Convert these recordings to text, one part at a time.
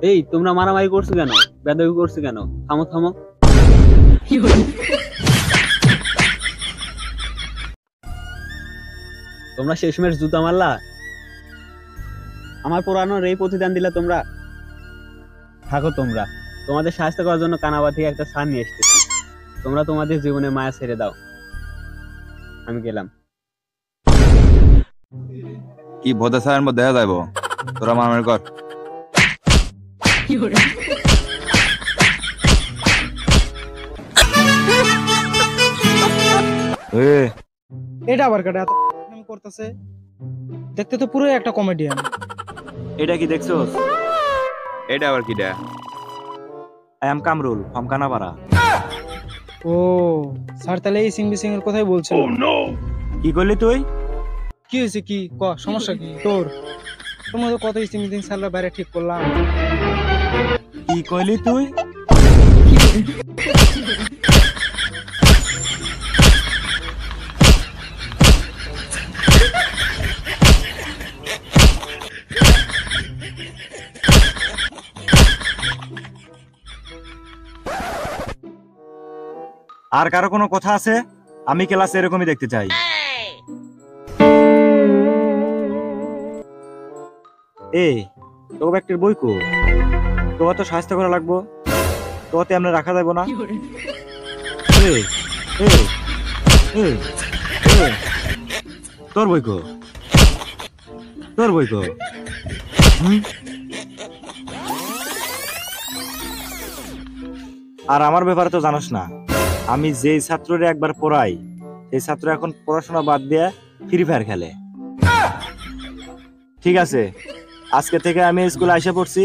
এই তোমরা মারামারি করছো কেন? বেদবি করছো কেন? থামো থামো। তোমরা শেষমেশ জুতা মারলা, আমার পোড়ানোর এই প্রতিদান দিলা তোমরা। থাকো তোমরা, তোমাদের সাহায্য করার জন্য কানাবা থেকে একটা সার নিয়ে এসেছি। তোমরা তোমাদের জীবনে মায়া ছেড়ে দাও, আমি গেলাম। কি ভোদা সারের মধ্যে দেখা যাইব? তোরা মারামারি কর। এটা আবার কাটা এত করতেছে, দেখতে তো পুরো একটা কমেডিয়ান। এটা কি দেখছোস? এটা আবার কিটা? I am Kamrul from Kanapara. ও স্যার, তাহলে এই সিং বিসিং এর কথাই বলছিল। কি করলি তুই? কি হয়েছে? কি ক, সমস্যা কি তোর? তোমার তো কত সিং বিসিং স্যাররা বাইরে ঠিক করলাম। কি কইলি তুই? আর কারো কোনো কথা আছে? আমি ক্লাসে এরকমই দেখতে চাই। এই তো ব্যক্তির বই কো, তোমার তো স্বাস্থ্য করা লাগবো, তোতে আমরা রাখা যাবো না। এই, এই, এই, এই, তোর বই কো, তোর বই কো। আর আমার ব্যাপারে তো জানোস না, আমি যেই ছাত্ররে একবার পড়াই সেই ছাত্র এখন পড়াশোনা বাদ দিয়ে ফ্রি ফায়ার খেলে। ঠিক আছে, আজকে থেকে আমি স্কুলে এসে পড়ছি,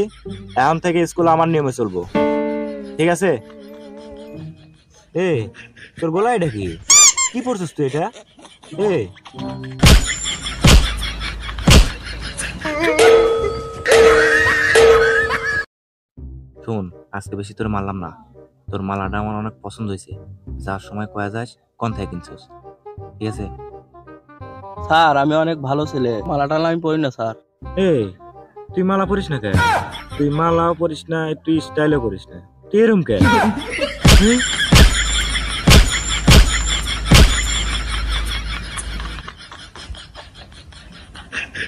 এখন থেকে স্কুল আমার নিয়মে চলবো। ঠিক আছে? এই তোর গলা এটা কি? কি পড়ছিস তুই এটা? এই শোন, আজকে বেশি তোর মারলাম না। তোর মালাটা আমার অনেক পছন্দ হয়েছে। যার সময় কয়া যাস কোন থেকে কিনছিস? ঠিক আছে? স্যার আমি অনেক ভালো ছেলে, মালাটা আমি পড়ি না স্যার। এই তুই মালা পরিস না কেন? তুই মালাও পরিস না, তুই স্টাইলও করিস না, তুই এরম কেন?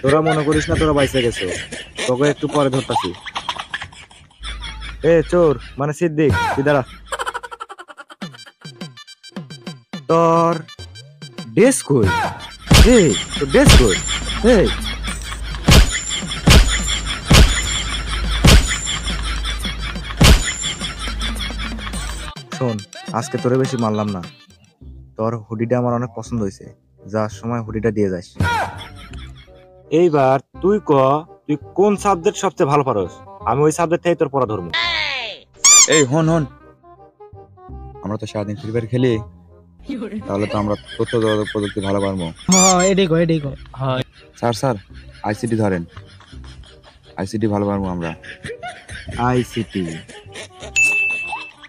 তোরা মনে করিস না তোরা বাইসে গেছো, তোকে একটু পরে ধরতাছি। এ চোর মানে সিদ্দিক, তুই দাঁড়া। তোর ড্রেস কই? এই তোর ড্রেস কই? এই শোন, আজকে তোরে বেশি মারলাম না। তোর হুডিটা আমার অনেক পছন্দ হয়েছে, যার সময় হুডিটা দিয়ে যাস। এইবার তুই ক, তুই কোন সাবজেক্ট সবচেয়ে ভালো পারস? আমি ওই সাবজেক্ট থেকে তোর পড়া ধরবো। এই হন হন, আমরা তো সারাদিন ফ্রি ফায়ার খেলি, তাহলে তো আমরা তথ্য যোগাযোগ প্রযুক্তি ভালো পারবো। হ্যাঁ এটাই কো, এটাই কো। স্যার স্যার, আইসিটি ধরেন, আইসিটি ভালো পারবো আমরা। আইসিটি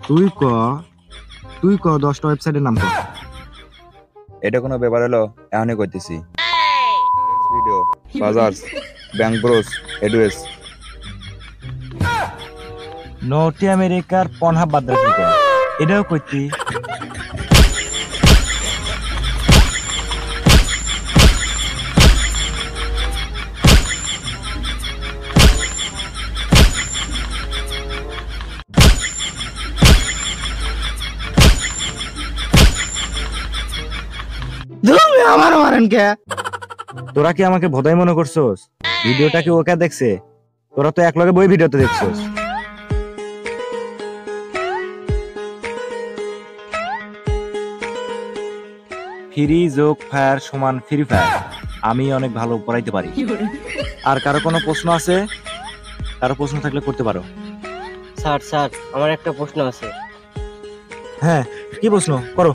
তুই ক, তুই ক 10টা ওয়েবসাইটের নাম ক। এটা কোনো ব্যাপার হলো? এখনই করতেছি। ভিডিও, বাজার, ব্যাংক ব্রোস, এডুএস। নর্থ আমেরিকার পনহাব বাদ রাখি, এটাও করতি। তুমি আমার মারেন কে? তোরা কি আমাকে ভোদাই মনে করছোস? ভিডিওটা কি ওকে দেখছে? তোরা তো একলগে বই ভিডিওতে দেখছোস। ফ্রি যোগ ফায়ার সমান ফ্রি ফায়ার, আমি অনেক ভালো পড়াইতে পারি। আর কারো কোনো প্রশ্ন আছে? কারো প্রশ্ন থাকলে করতে পারো। স্যার স্যার আমার একটা প্রশ্ন আছে। হ্যাঁ কি প্রশ্ন করো?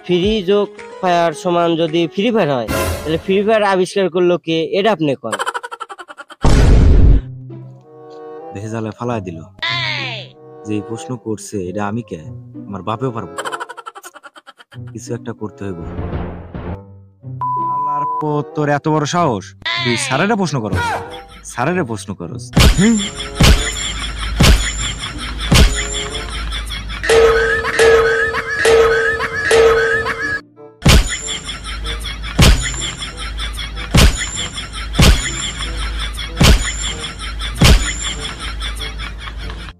ফ্রি যোগ ফায়ার সমান যদি ফ্রি ফায়ার হয়, তাহলে ফ্রি ফায়ার আবিষ্কার করলো কে? এটা আপনি কোন? ভেজালে ফালায় দিল। যে প্রশ্ন করছে এটা আমি কে? আমার বাপেও পারবো। কিছু একটা করতে হইব। আল্লাহর পর তোর এত বড় সাহস, তুই স্যারেরা প্রশ্ন করো? স্যারেরে প্রশ্ন করস।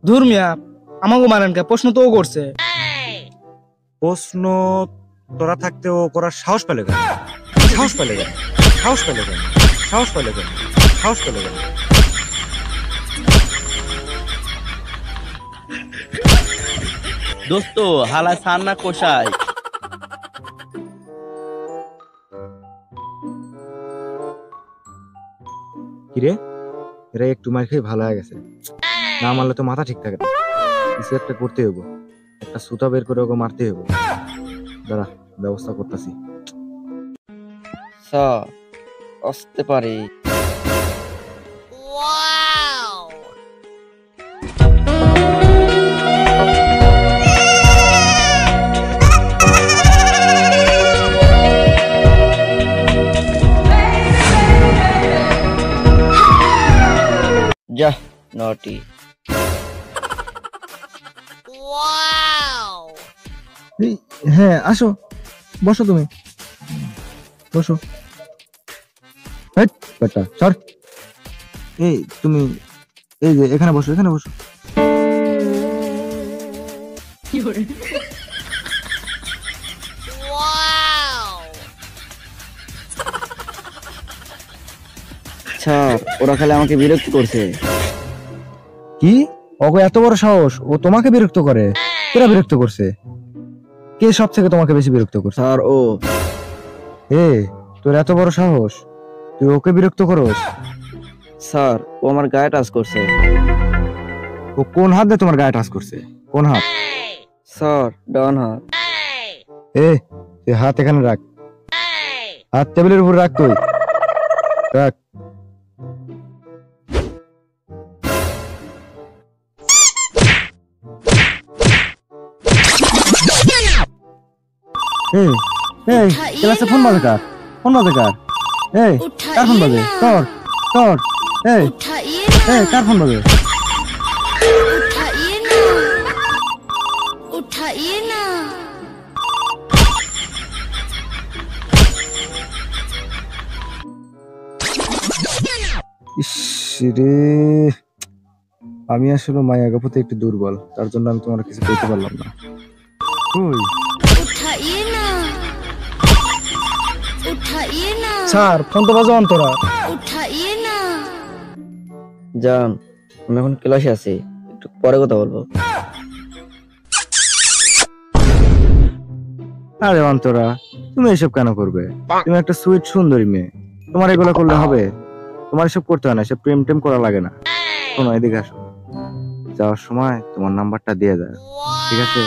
ধুর মিয়া, আমাকে মারেন কে? প্রশ্ন তো ও করছে। প্রশ্ন তোরা থাকতে ও করার সাহস পেলে কেন? সাহস পেলে কেন? সাহস পেলে কেন? সাহস পেলে কেন? সাহস পেলে কেন? দোস্ত হালা সান্না কোষায়। কিরে, এরা একটু মার খেয়ে ভালো হয়ে গেছে। না মারলে তো মাথা ঠিক থাকে না। কিছু একটা করতে হবো, একটা সুতা বের করে ওকে মারতে হবো। দাঁড়া, ব্যবস্থা করতেছি। স্যার আসতে পারি? যা নটি। হ্যাঁ আসো, বসো তুমি, বসো। বেটা সর। এই তুমি এই যে এখানে বসো, এখানে বসো। স্যার ওরা খালি আমাকে বিরক্ত করছে। কি? ওকে এত বড় সাহস, ও তোমাকে বিরক্ত করে? কেরা বিরক্ত করছে? কে সব থেকে তোমাকে বেশি বিরক্ত করছে? স্যার ও। এ তোর এত বড় সাহস, তুই ওকে বিরক্ত করস? স্যার ও আমার গায়ে টাচ করছে। ও কোন হাত দিয়ে তোমার গায়ে টাচ করছে? কোন হাত? স্যার ডান হাত। এ তুই হাত এখানে রাখ, হাত টেবিলের উপর রাখ, তুই রাখ। এই এই ক্লাসে ফোন বাজে কার? ফোন বাজে কার? এই কার ফোন বাজে? তোর তোর এই এই কার ফোন বাজে? ইস রে, আমি আসলে মায়াগা প্রতি একটু দুর্বল, তার জন্য আমি তোমার কিছু বলতে পারলাম না। কই স্যার ফোন তো বাজো অন্তরা। জান আমি এখন ক্লাসে আছি, একটু পরে কথা বলবো। আরে অন্তরা, তুমি এসব কেন করবে? তুমি একটা সুইট সুন্দরী মেয়ে, তোমার এগুলো করলে হবে? তোমার এসব করতে হয় না, এসব প্রেম টেম করা লাগে না। শোনো এদিকে আসো, যাওয়ার সময় তোমার নাম্বারটা দিয়ে দাও, ঠিক আছে?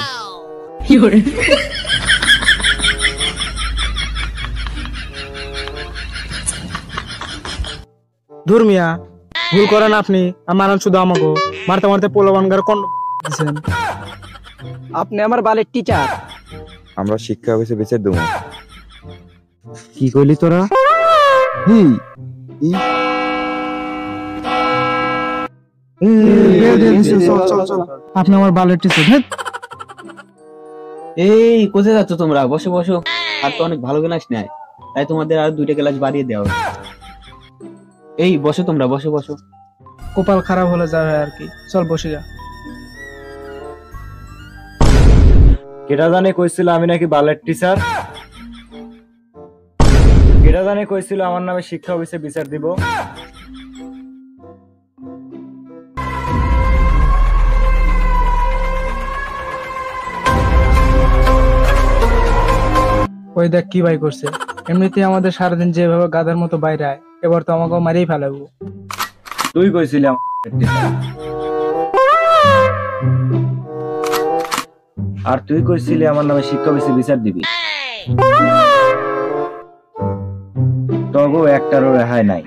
ধুর মিয়া, ভুল করেন আপনি, আর মারান শুধু আমাকে। মারতে মারতে পোলাবান গার কন্ড দিছেন। আপনি আমার বালের টিচার। আমরা শিক্ষা অফিসে বিচার দেবো। কি কইলি তোরা? আপনি আমার বালের টিচার। এই কোথায় যাচ্ছ তোমরা? বসো বসো, আর তো অনেক ভালো ক্লাস নেয়, তাই তোমাদের আর 2টা ক্লাস বাড়িয়ে দেওয়া হবে। এই বসো তোমরা, বসো বসো। কপাল খারাপ হলে যাবে আর কি, চল বসে যা। কেটা জানে কইছিল আমি নাকি বালের টিচার? কেটা জানে কইছিল আমার নামে শিক্ষা অফিসে বিচার দিব? ওই দেখ কি ভাই করছে। এমনিতে আমাদের সারাদিন যেভাবে গাধার মতো বাইরে আয়, এবার তো আমাকে মারিয়ে ফেলাবো। তুই কইছিলি আমার টিচার, আর তুই কইছিলি আমার নামে শিক্ষা অফিসে বিচার দিবি। তবু একটারও রেহাই নাই।